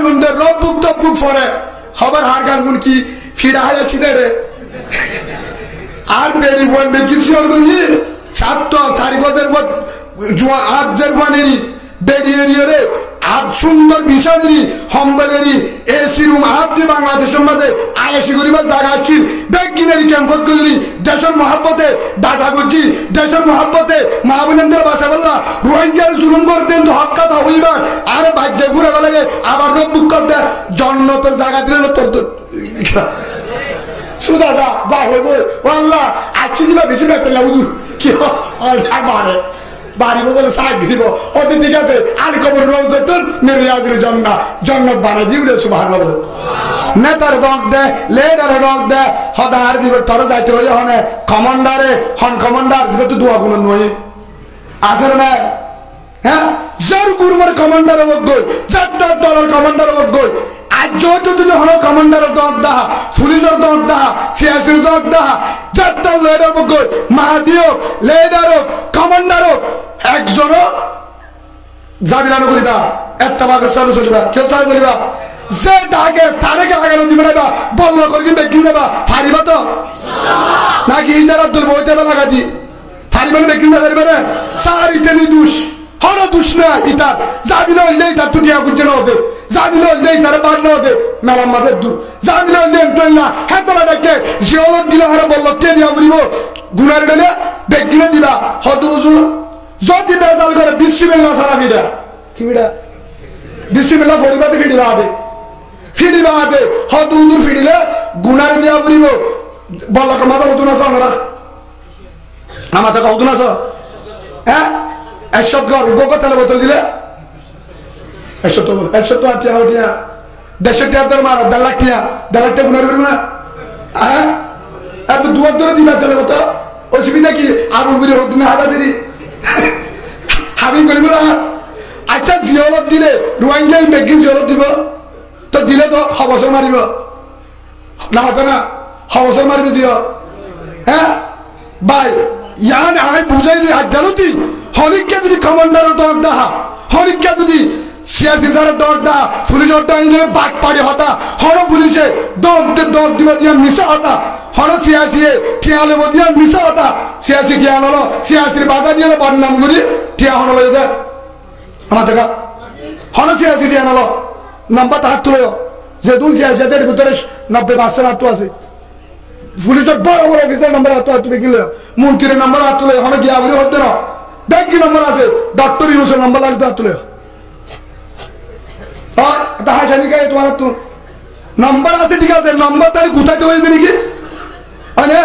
গুন্ডে রব্বুক তব্বুক পরে খবর হার গান গুন কি ফিরা হায়া ছিল রে আর বেরি বলবে কিছু গুনি ছাত্র 4 বছর পর আর জারফানেরি বেরিয়ে রে আর সুন্দর বিশালেরই হম্বলেরই এসি রুম হাতে বাংলাদেশের মাঝে আয়াসি গরিবার জায়গা আসছিল বেগিনারি ক্যাম্পত করলি দেশের মহাব্বতে দাদা করছি দেশের মহাব্বতে মাহবুবেন্দ্র বাসা বললা রোহিঙ্গার জুলুম করতেন তো হক কথা হইবার আর বাজ্যে ঘুরে বেলাগে আবার রব্বুক করতে জন্নতের জায়গা দিলেন তোর সুদাদা যা হইব ও আল্লাহ আজকে দিবা বেশি বেতন লাগু কি মারে বাড়িব বলে সাজ দিব ওদের ঠিক আছে আল কবর রওজাতুল মিন রিয়াজিল জান্নাহ জান্নাত বানাই দিবে সুবহানাল্লাহ নেতার দক দে লেডার দক দে হদার দিবে তোর যাইতে হইলে হনে কমান্ডারে হন কমান্ডার দিবে তো দোয়া গুণ নয় আসর না হ্যাঁ জোর গুরুর কমান্ডার হক গই চারটা দলের কমান্ডার হক গই আজ যত যদি হলো কমান্ডার দক দা পুলিশের দক দা সিয়াসির দক দা চারটা লেডার হক গই মাহাদিও লেডার কমান্ডার একজন জামিলানো করিবা এত্তাবাকে চালু চলিবা কেউ চালু করিবা যে ডাকে তারেকে লাগানো দিবে না বন্ধ করে দিবে কি দেবা ফারিবা তো নাকি ইজারা তোর বইতে লাগা দি ফারিবা বেকি যাবে না সারিতে নি দুষ হলো দুষ না ইটা জামিলা হইলেই তার তুটিয়া করতে না হতে জামিলা হইলেই তার বার না হতে মেলার মাঝে দূর জামিলা হইলেই টইলা হেতরা ডাকে জিওলত দিলে আর বলল কে দিয়া বলিব গুনার গেলে বেকিনে দিবা হদু হুজুর যদি বেজাল করে বিসমিল্লাহ সারা ফিডা কি ফিডা বিসমিল্লাহ ফরিবাতে ফিডিবা আদে হদু হুজুর ফিডিলে গুনার দিয়া বলিব বললা কমাতা হদু না সামরা আমাতা হদু না সা হ্যাঁ একশত গর গোগো তেল বোতল দিলে একশত আটিয়া হডিয়া 150 টাকা মার 1 লাখ টাকা গুনার করব না হ্যাঁ এত দুয়ার ধরে দিবা তেল বোতল অসুবিধা কি আগুন গুলি হদু না হাবা দেরি হাবি করিব না আচ্ছা জিওলত দিলে রোহিঙ্গাই বেগিন জিওলত দিব তো দিলে তো হবসর মারিব না মাথা না হবসর মারিব জিও হ্যাঁ ভাই ইয়ান আই বুঝাই দি আদালতি হরিককে যদি কমান্ডারের দর দাহা হরিককে যদি সিয়াসিজারের দর দাহা পুলিশের দর নিয়ে বাক পাড়ি হতা হর পুলিশে দর দিব দিয়া মিশা হতা হর সিয়াসিয়ে টিয়ালে দিয়া মিশা হতা সিয়াসি টিয়াল হলো সিয়াসির বাধা দিয়ে বদনাম করি টিয়া হলো দে আমার দেখা হর সিয়াসি টিয়াল হলো নাম্বার হাত তুলে যে দুন সিয়াসিদের ভিতরে 90% হাত আছে পুলিশের বড় বড় অফিসার নাম্বার হাত তুলে গেলে মন্ত্রীর নাম্বার হাত তুলে হলে গিয়া বলি হতে না ব্যাংকি নাম্বার আছে ডক্টর ইউনুসের নাম্বার লাগতে হাত তুলে তাহা জানি কে তোমার তো নাম্বার আছে ঠিক আছে নাম্বার তাই গুছাইতে হয়েছে নাকি আরে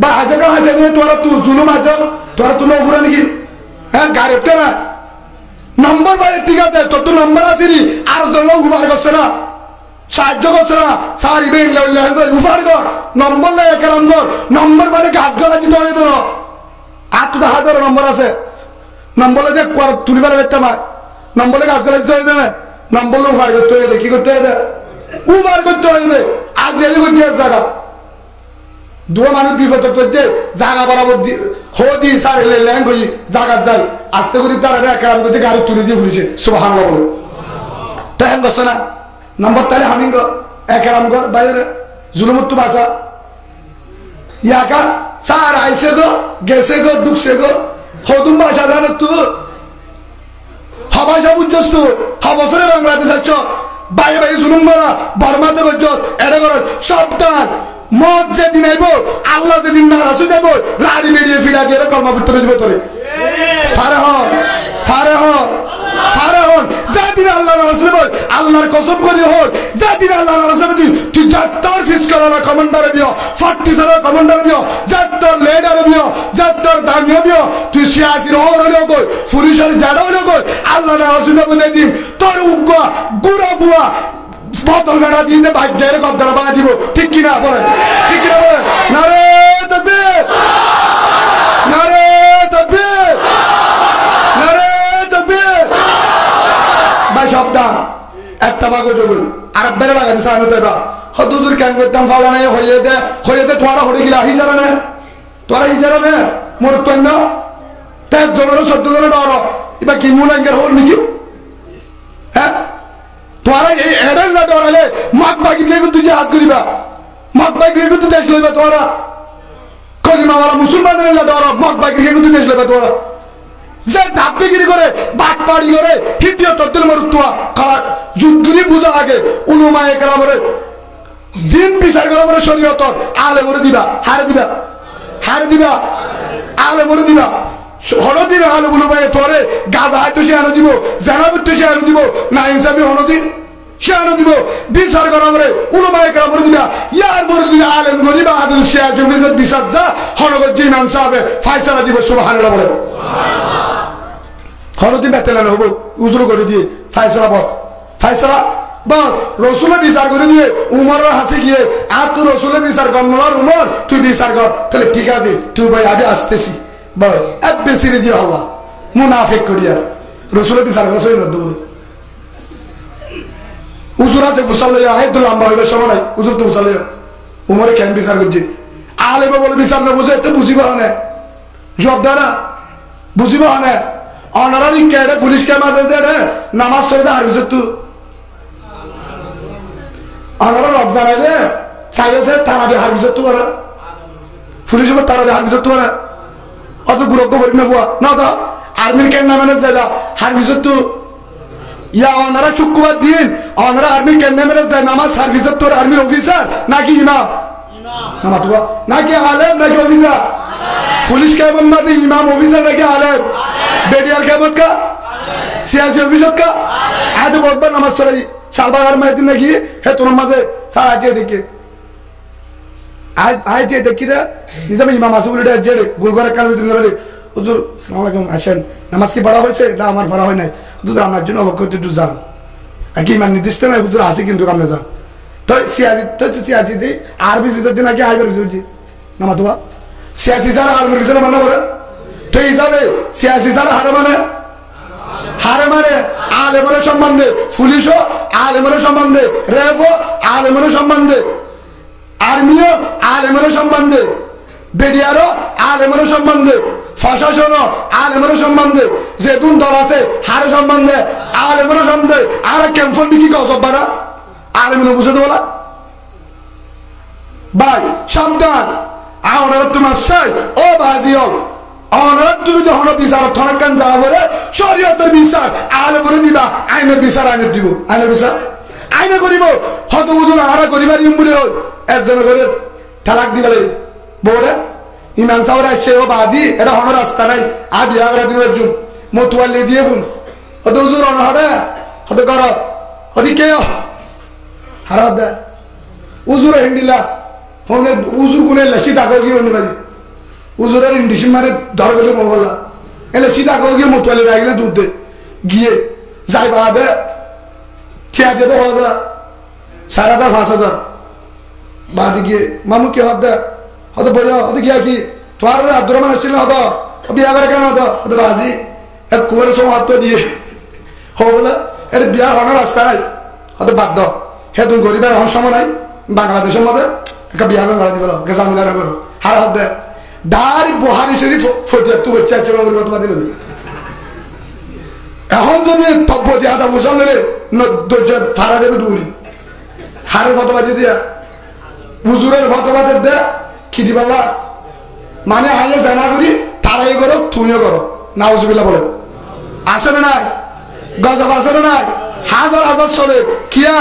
বা আজ কা আছে নি তোরা তো জুলুম আছে তোরা তো নফুরা নাকি হ্যাঁ গাড়িতে না নাম্বার ভাই ঠিক আছে তোর তো নাম্বার আছে নি আর দল উবার করছে না সাহায্য করছে না সারি বেন উবার কর নম্বর নাই এক নম্বর মানে গাছ গলা দিতে হয় তো আর তো 1000 নম্বর আছে নম্বরে যে তুলিবার একটা মায় নম্বরে গাছ গলা দিতে হয় না নম্বর উবার করতে হবে কি করতে হবে উবার করতে হবে আজ এই করতে জায়গা দুয়া মানুষ বিপদ করতে জায়গা বরাবর হদি সার লেন কই জায়গা যাই আস্তে করে তারা একরাম করতে গাড়ি তুলে দিয়ে ফুরিছে সুবহানাল্লাহ বলে তাই হ্যাঁ করছে না নম্বর তাহলে হামিঙ্গ একরাম কর বাইরে জুলুমত বাসা ইয়াকা সার আইসে গো গেছে গো দুঃখে গো হদুম বাসা জানো তু হবাসা বুঝছস তু হবসরে বাংলাদেশ আছ বাইরে বাইরে জুলুম করা বর্মাতে করছস এটা কর সপ্তাহ মদ যেদিন আইব আল্লাহ যেদিন নারাজ হয়ে যাবো রাড়ি বেরিয়ে ফিরা দিয়ে কর্মফুত্তর দিব তোরে ফারে হন যেদিন আল্লাহ নারাজ হইব আল্লাহর কসম করি হল যেদিন আল্লাহ নারাজ হইব তুই যাত্তর ফিসকালার কমান্ডার বিও 40 সালের কমান্ডার বিও যাত্তর লেডার বিও যাত্তর দামিও বিও তুই সিয়াসির হল হইল কই পুলিশের জাড় হইল কই আল্লাহ নারাজ হইব দেদিন তোর উগ্র গুড়া বুয়া বোতল গাড়া দিতে বাজ্যের গদ্দার বানা দিব ঠিক কিনা বলেন ঠিক কিনা বলেন নারে তাকবীর নারে তাকবীর নারে তাকবীর ভাই সাবধান একটা বাগো জগুল আর বেরে লাগাতে সানো দেবা হদুদুর কেন করতাম ফালা নাই হইয়ে দে তোমার হড়ে গিলা হি যাবে না তোরা হি যাবে না মোর তন্য 13 জনের 14 জনের ডর এবার কি মুলাঙ্গের হল নাকি হ্যাঁ তোমার মদ বাগির কে কিন্তু জিহাদ করিবা মদ বাগির কে কিন্তু দেশ লইবা তোরা কলিমাওয়ালা মুসলমানের ডর মদ বাগির কে কিন্তু দেশ লইবা তোরা যে ধাপ্পিগিরি করে বাট পাড়ি করে হিটিও তদ্দিল মরুত্তুয়া খারাপ যুদ্ধনি বুঝা আগে উলুমায়ে কেরামরে দিন বিচার করা পরে শরীয়ত আলে মরে দিবা হারে দিবা আলে মরে দিবা হনদিন আলে উলুমায়ে তোরে গাদা হাইতো সে আনো দিব জানাবত সে আনো দিব না ইনসাফি হনদিন সে আনো দিব বিচার করা পরে উলুমায়ে কেরামরে দিবা ইয়ার মরে দিবা আলেম গরিবা আদুল শেয়া জমির বিচার যা হনগত জি ইমাম সাহেব ফয়সালা দিব সুবহানাল্লাহ বলে হনদিন বেতেলানো হবো উজুর করে দিয়ে ফয়সালা বস রসুলের বিচার করে দিয়ে উমরের হাসি গিয়ে আর তুই রসুলের বিচার কর নলার উমর তুই বিচার কর তাহলে ঠিক আছে তুই ভাই আমি আসতেছি বস এক বেশি দিয়ে আল্লাহ মুনাফিক করিয়া রসুলের বিচার করা সই নদ উজুর আছে মুসাল্লাই আয় তো লম্বা হইবে সময় নাই উজুর তো মুসাল্লাই উমরে কেন বিচার করছি আলেমে বলে বিচার না বুঝে তো বুঝিবা না জব না বুঝিবা না অনারারি কেড়ে পুলিশ কে মাঝে দেড়ে নামাজ সইদা হারিস তু অনারা রমজান আইলে চাইছে তারাবি হারিস তু করে পুলিশ তারাবি হারিস তু করে অত গুরুত্ব করি না বুয়া না তো আর্মির কেন নামে যাইবা হারিস তু ইয়া অনারা শুক্রবার দিন অনারা আর্মির কেন নামে যায় নামাজ হারিস তোর আর্মির অফিসার নাকি ইমাম নামা তো নাকি আলেম নাকি অফিসার পুলিশ কেমন মাঝে ইমাম অফিসার নাকি আলেম বেডিয়ার কেমন কা সিয়াসি অফিসত কা আজ বলবেন নামাজ সরাই শালবাগার মাইদিন নাকি হে তোমার মাঝে সার আজকে দেখে আজ দেখি দে নিজামে ইমাম আসুবুল জেড়ে গুলগড়া কাল ধরে হুজুর আসসালামু আলাইকুম আসেন নামাজ কি পড়া হয়েছে না আমার পড়া হয় নাই হুজুর আপনার জন্য অবক করতে একটু যান কি ইমান নির্দিষ্ট নয় হুজুর আসি কিন্তু কামে যান তো সিয়াসি দিই আরবি ফিসর দিন নাকি আইবার ফিসর দি নামা তোমা সিয়াসি স্যার আরবি ফিসর মানা করে তো হিসাবে সিয়াসি স্যার হারে মানে আলেমের সম্বন্ধে পুলিশও আলেমের সম্বন্ধে রেফও আলেমের সম্বন্ধে আর্মিও আলেমের সম্বন্ধে বেডিয়ারও আলেমের সম্বন্ধে প্রশাসনও আলেমের সম্বন্ধে যে কোন দল আছে হারে সম্বন্ধে আলেমের সম্বন্ধে আর ক্যাম্পন বিকি গজব বাড়া আলেমের বুঝতে বলা ভাই সাবধান আওনার তোমার সাই ও বাজিও অনার তুমি যখন বিচার থনকান যা বলে শরীয়তের বিচার আলে করে দিবা আইনের বিচার আইনের দিব আইনের বিচার আইনে করিব হত উজুর আরা করিবার ইমবুলে হই একজন করে তালাক দিবালে বউরে ইমাম সাহেব আসছে ও বাদি এটা হন রাস্তা নাই আ বিয়া করে দিবার জুম মতুয়ালে দিয়ে ফুল হত উজুর অনহরে হত কর হদি কে হারাত দে উজুর হিন্দিলা ফোনে উজুর গুনে লেসি ডাকো কি অন্যবাজি উজুরের ইন্ডিশন মারে ধর গেলে মঙ্গলা এলে সিধা করে গিয়ে মতুয়ালে রাখলে দুধ দে গিয়ে যাই বাদে ঠিয়া দিয়ে 10,000 4,000 5,000 বাদে গিয়ে মামু কি হদ হতো বোঝা হতো গিয়া কি তোমার আব্দুর রহমান আসছিল হতো বিয়া করে কেন হতো বাজি এক কুয়ারের সময় হাত দিয়ে হো বলে এটা বিয়া হওয়ার রাস্তা নাই হতো বাদ দাও হে তুমি গরিবের হওয়ার সময় নাই বাংলাদেশের মধ্যে একটা বিয়া করে ঘরে দিবে ওকে জামিলা না করো হারা হত দেয় দাঁড়ি বুহারি শরীফ ফটিয়া তুই হচ্ছে তোমাদের এখন যদি পদ্ধতি হাতা বুঝাল থারা দেবে দূরি হারের ফতবাদি দিয়া হুজুরের ফতবাদের দে কি দিবা মানে আইলে জানা করি তারাই করো তুমিও করো নাউজুবিল্লাহ বলে আছে না নাই গজব আছে না নাই হাজার হাজার চলে কিয়া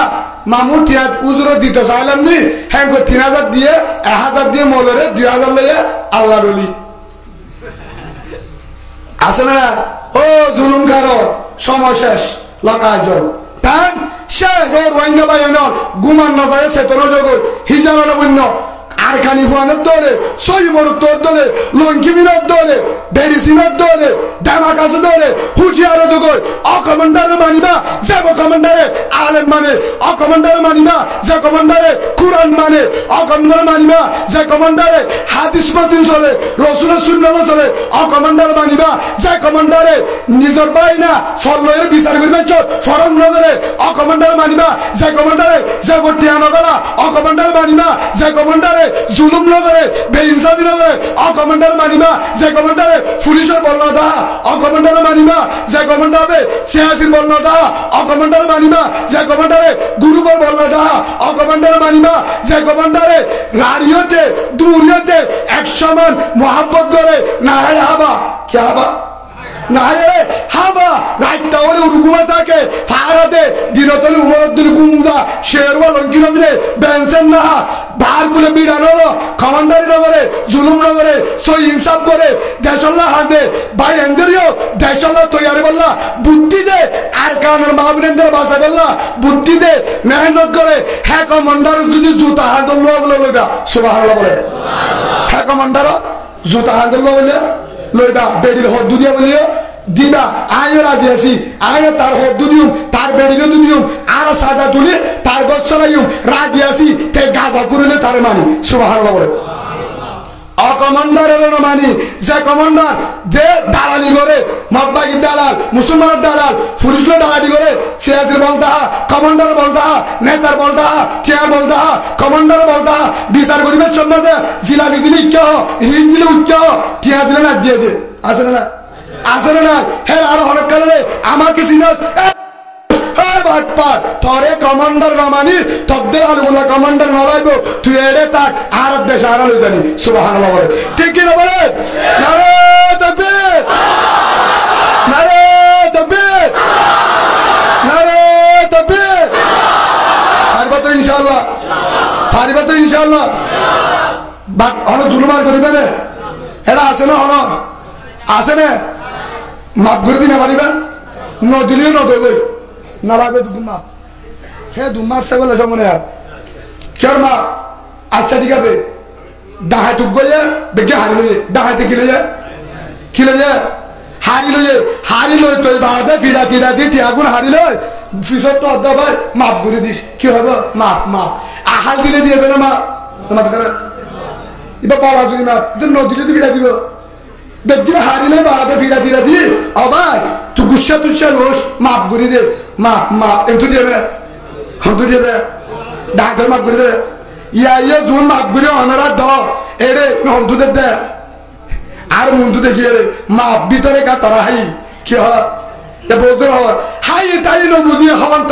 মামুর ঠিয়া উজুর দিতে চাইলাম নি হ্যাঁ 3,000 দিয়ে 1,000 দিয়ে মলরে 2,000 লইয়া আল্লাহ রলি আছে না ও জুলুম কারো সময় শেষ লাগায় জল তাই সে রোহিঙ্গা বাইনর গুমান না যায় সে তোর জগৎ হিজার বন্য আর খানি ফুয়ানোর দলে সইমর তোর দলে লঙ্কিমিনার দলে বেডিসিনার দলে ডামাকাশে দলে হুজিয়ার দগর অকমান্ডার মানিবা যে কমান্ডারে আলেম মানে অকমান্ডার মানিবা যে কমান্ডারে কুরআন মানে অকমান্ডার মানিবা যে কমান্ডারে হাদিস মতিন চলে রাসূলের সুন্নাহ চলে অকমান্ডার মানিবা যে কমান্ডারে নিজর পাই না ফলয়ের বিচার করিবা চল ফরম নগরে অকমান্ডার মানিবা যে কমান্ডারে যে বটিয়া নগলা অকমান্ডার মানিবা যে কমান্ডারে জুলুম নগরে বেইনসাফি নগরে অকমান্ডার মানিবা যে কমান্ডারে পুলিশের বর্ণতা অকমান্ডার মানিবা যে কমান্ডার হবে সিয়াসির বর্ণতা অকমান্ডার মানিবা যে কমান্ডারে গুরুগর বর্ণতা অকমান্ডার মানিবা যে কমান্ডারে রারিয়তে দূরিয়তে এক সমান মোহাব্বত করে না হাবা কি হাবা নাহে হাবা রাইতা ওরে উরুগুমা থাকে ফারাতে দিনতলি উমরুদ্দিন গুমজা শেরওয়া লঙ্কিনরে বেনসেন না বারগুলো বিরানো কমান্ডারি নগরে জুলুম নগরে সই ইনসাফ করে দেশল্লাহ হাতে ভাই এন্ডরিও দেশল্লাহ তৈরি বললা বুদ্ধি দে আর কানের মাহবুবেন্দ্র বাসা বললা বুদ্ধি দে মেহনত করে হ্যাঁ কমান্ডার যদি জুতা হাঁদল বলে লইবা সুবহানাল্লাহ বলে হ্যাঁ কমান্ডার জুতা হাঁদল বলে লইবা বেডির হদ দুনিয়া বলিও দিবা আয়ো রাজি আছি আয়ো তার হদ দুনিয়ম তার বেডির দুনিয়ম আর সাদা তুলি তার গছলাইম রাজি আছি তে গাজা করিলে তার মানি সুবহানাল্লাহ বলে অকমান্ডারের মানি যে কমান্ডার যে দালালি করে মব্বাগি দালাল মুসলমানের দালাল পুলিশের দালালি করে সিয়াসির বলতা কমান্ডার বলতা নেতার বলতা কেয়ার বলতা কমান্ডার বলতা বিচার করিবে সম্মাদে জিলাপি দিলে কেউ হিট দিলে কেউ টিয়া দিলে না দিয়ে দে আসলে না আসলে না হ্যাঁ আর অনেক কারণে আমাকে সিনাস তরে কমান্ডার না মানি তকদের আলুগুলা কমান্ডার না লাগবো তুই এড়ে তাক আর দেশ আর লই জানি সুবহানাল্লাহ বলে ঠিক কি না বলে নারে তাকবীর নারে তাকবীর নারে তাকবীর পারবা তো ইনশাআল্লাহ পারবা তো ইনশাআল্লাহ বাট হলো জুলুমার করিবে না এটা আছে না হলো আছে না মাপ করে দিনা পারিবা নদিলেও নদই না লাগবে দুমা হ্যাঁ দুমার সেবেলা সামনে আর কের মা আচ্ছা ঠিক আছে ডাহাই টুক গিয়ে বেগে হারি লইয়ে ডাহাইতে কিলে যায় হারি লই তুই বাদে ফিরা টিরা দি টিয়াগুন হারি লই বিশত তো অর্ধ ভাই মাপ করে দিস কি হবে মাপ আহাল দিলে দিয়ে দেবে না মা তোমার করে এবার বলা যদি না নদীলে ফিরা দিব বেগিয়ে হারি লই বাদে ফিরা টিরা দি আবার তুই গুসা তুসা রোজ মাপ করে দে মাপ একটু দিয়ে দে হন্তু দিয়ে দে ডাক্তার মাপ করে দে ইয়া জুন মাপ করে অনারা দ এড়ে হন্তু দে আর মুন্টু দেখিয়ে মাপ ভিতরে কা তারা হাই কি হয় বলতে হাই তাই বুঝি হন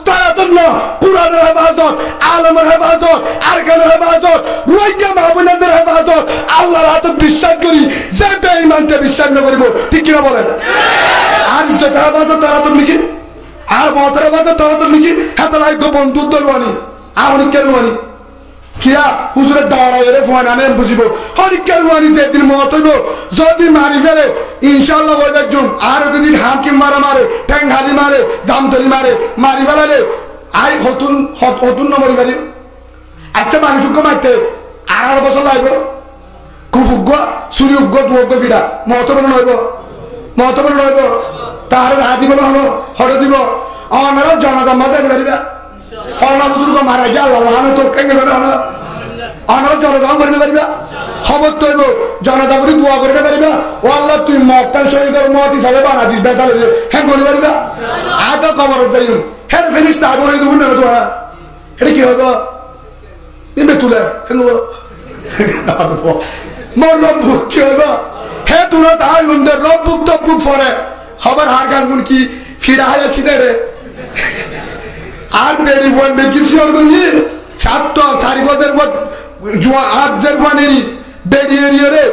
তরাতন্য কুরআনের হেফাজত আলমের হেফাজত আরকানের হেফাজত রোহিঙ্গা মাহবুবদের হেফাজত আল্লাহর হাতত বিশ্বাস করি যে বেঈমানকে বিশ্বাস না করিব ঠিক কিনা বলেন আর যেটা হেফাজত তরাতন নাকি আর মতের হেফাজত তরাতন নাকি হাতে লাগবে বন্ধুত্ব দরওয়ানি আমনি কেন ওয়ানি কিয়া হুজুরের দাওয়ারা এরে ফোন আনে বুঝিব হরিকের মারি যেদিন মত হইব যদি মারি ফেলে ইনশাআল্লাহ হইবে একজন আর যদি হামকিম মারে ঠ্যাং হালি মারে জামতলি মারি ফেলালে আই হতুন নমরি গাড়ি আচ্ছা মানুষকে মারতে আর 8 বছর লাগবে খুব উগ্র চুরি উগ্র দুগ্র ফিরা মহতবন হইব তার রাহ দিব না হলো হরে দিব অনারা জনতা মাঝে পারিবা ফলনা বুজুর্গ মারা গিয়ে আল্লাহ তোর কেঙ্গে বেরো অনারা জনতা করতে পারিবা খবর তৈব জনতা করে দোয়া করতে পারিবা ও আল্লাহ তুই মক্তান শহীদের মত হিসাবে বানা দিস বেতাল হ্যাঁ করতে পারিবা আত কবর যাই হ্যাঁ ফিনিস তা বলে দেবো না তোরা এটা কি হবে নিবে তুলে মোর রব্বুক কি হবে হে তুরা তাই লুন্দের রব্বুক তব্বুক ফরে খবর হার গান কি ফিরা হাজার ছিনে রে আর বেড়ি ফোন বেকিছি ওর গনি ছাত্র 4 বছর পর জুয়া আজের ফানেরি বেড়ি এরিয়ারে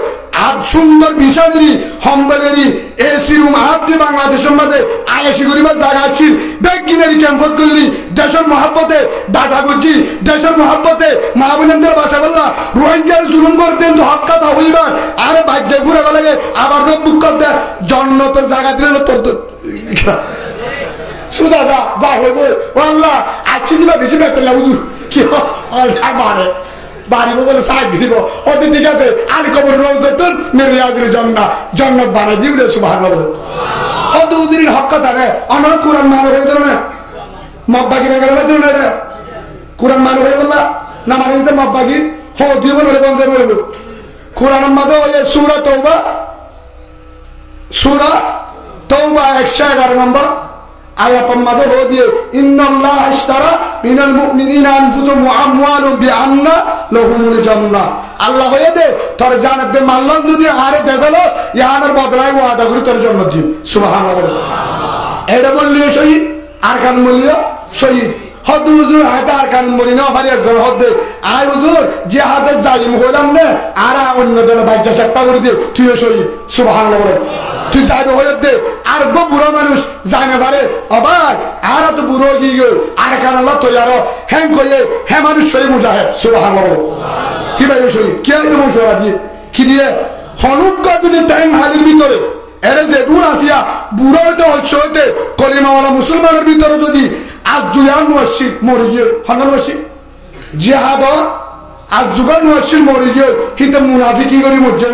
আজ সুন্দর বিশালেরি হম্বলেরি এসি রুম আদি বাংলাদেশের মধ্যে আয়াসি গরিবার জায়গা আছে বেগিনারি ক্যাম্পত করলি দেশের মহব্বতে দাদা গুজি দেশের মহব্বতে মাহবুবদের বাসা বললা রোহিঙ্গার জুলুম করতেন তো হক কথা হইবার আর বাজ্যে ঘুরে বেলাগে আবার রব্বুক করতে জন্নতের জায়গা দিলেন তোর সুদাদা যা হইব ও আল্লাহ আজকে দিবা বেশি বেতন লাগু কি মারে বাড়িব বলে সাজ দিব ওদের ঠিক আছে আল কবর রওজাতুন মিন রিয়াজিল জান্নাত বানাই দিবে সুবহানাল্লাহ ও দুদিন হক কথা রে আমার কোরআন মানে হয়ে গেল না মব্বাগি না গেল না কোরআন মানে হয়ে গেল না মানে দিতে মব্বাগি হো দিব বলে বন্ধ বলবো কোরআনের মধ্যে ওই সূরা তওবা 111 নম্বর আয়াতের মধ্যে হো দিয়ে ইন্নাল্লাহ ইশতারা মিনাল মুমিনিনা আনফুসুহুম ওয়া আমওয়ালুহুম বিআন্না লাহুমুল জান্নাহ আল্লাহ হয়ে দে তোর জান্নাতে মাল্লান যদি আরে দেফেলস ইয়ানার বদলায় ওয়াদা করি তোর জন্য দিন সুবহানাল্লাহ এটা বললিও শহীদ আর কান বললিও শহীদ হদ হুজুর হাতে আর কান বলি না ভারি একজন হদ আয় হুজুর যে হাতে জালিম হইলাম না আর অন্য দলে বাইজা সেটা করে দে তুইও শহীদ সুবহানাল্লাহ তুই যাইবে হয়ে দে আর বুড়ো মানুষ যায় না পারে অবাক আর তো বুড়ো গিয়ে গেল আর কান আল্লাহ তো আর হ্যাং কইয়ে হ্যাঁ মানুষ শহীদ মুজাহিদ সুবহানাল্লাহ কি ভাই শহীদ কে মশলা দিয়ে কি দিয়ে হনুজ্ঞ যদি টাইম হাজির ভিতরে এরে যে দূর আসিয়া বুড়ো হইতে হচ্ছে হইতে কলিমাওয়ালা মুসলমানের ভিতরে যদি আজ জুয়ান মসজিদ মরে গিয়ে হন মসজিদ জিহাদ আজ জুগান মসজিদ মরে গিয়ে হিতে মুনাফিকি করি মজ্জান